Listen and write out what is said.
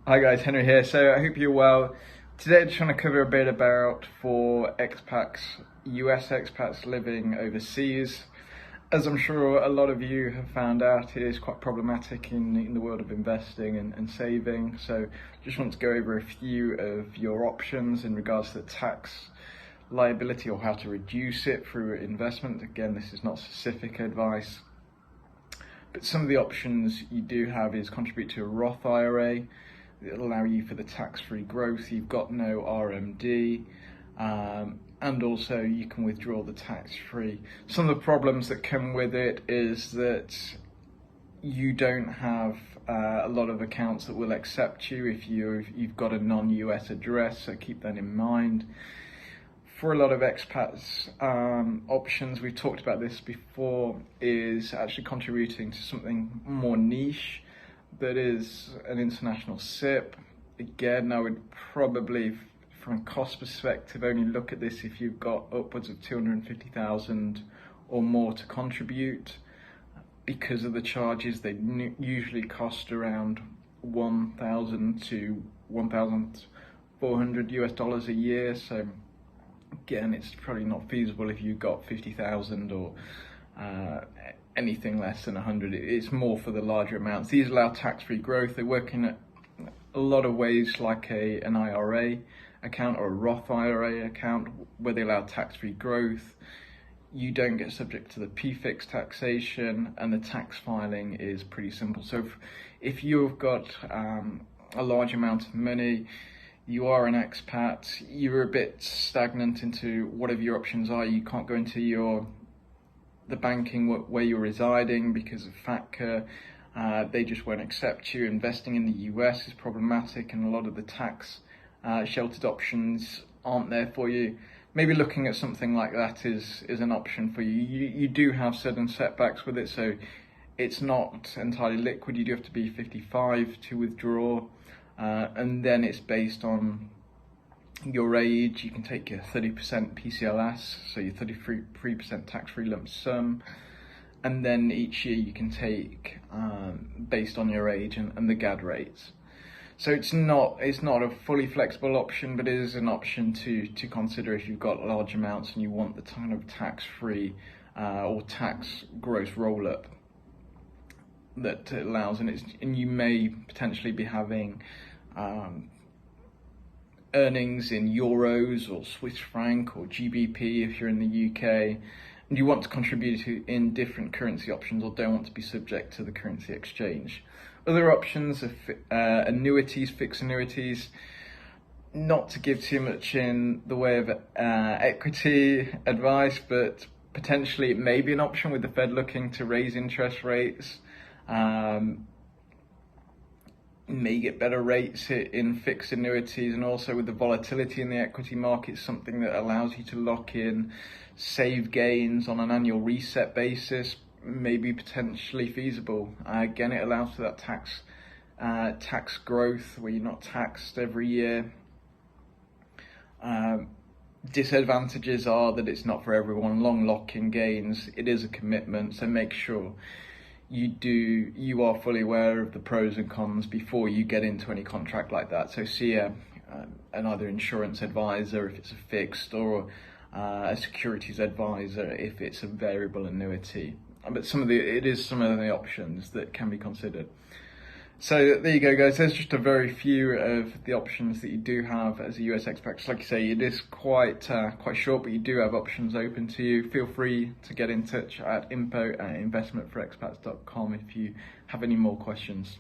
Hi guys, Henry here. So I hope you're well. Today I just want to cover a bit about for expats, US expats living overseas. As I'm sure a lot of you have found out, it is quite problematic in the world of investing and saving. So just want to go over a few of your options in regards to the tax liability or how to reduce it through investment. Again, this is not specific advice. But some of the options you do have is contribute to a Roth IRA. It'll allow you for the tax-free growth. You've got no RMD, and also you can withdraw the tax-free. Some of the problems that come with it is that you don't have a lot of accounts that will accept you if you've got a non-US address, so keep that in mind. For a lot of expats, options, we've talked about this before, is actually contributing to something more niche, that is an international SIP. Again, I would probably, from a cost perspective, only look at this if you've got upwards of 250,000 or more to contribute. Because of the charges, they usually cost around 1,000 to 1,400 US dollars a year. So again, it's probably not feasible if you've got 50,000 or anything less than 100. It's more for the larger amounts. These allow tax-free growth. They work in a lot of ways like an IRA account or a Roth IRA account where they allow tax-free growth. You don't get subject to the PFIX taxation, and the tax filing is pretty simple. So if you've got a large amount of money, you are an expat, you're a bit stagnant into whatever your options are, you can't go into the banking where you're residing because of FATCA, they just won't accept you. Investing in the US is problematic, and a lot of the tax sheltered options aren't there for you. Maybe looking at something like that is an option for you. You do have certain setbacks with it, so it's not entirely liquid. You do have to be 55 to withdraw, and then it's based on your age. You can take your 30% PCLS, so your 33% tax-free lump sum, and then each year you can take based on your age and the GAD rates. So it's not a fully flexible option, but it is an option to consider if you've got large amounts and you want the kind of tax-free or tax gross roll-up that it allows, and you may potentially be having earnings in euros or Swiss franc or GBP if you're in the UK, and you want to contribute in different currency options or don't want to be subject to the currency exchange. Other options are annuities, fixed annuities. Not to give too much in the way of equity advice, but potentially it may be an option with the Fed looking to raise interest rates. May get better rates in fixed annuities, and also with the volatility in the equity market, something that allows you to lock in save gains on an annual reset basis may be potentially feasible. Again, it allows for that tax growth where you're not taxed every year. Disadvantages are that it's not for everyone. Long lock-in gains, it is a commitment, so make sure you are fully aware of the pros and cons before you get into any contract like that. So see another insurance advisor if it's a fixed, or a securities advisor if it's a variable annuity. But some of the options that can be considered. So there you go, guys. There's just a very few of the options that you do have as a US expat. Like I say, it is quite short, but you do have options open to you. Feel free to get in touch at info@investmentforexpats.com if you have any more questions.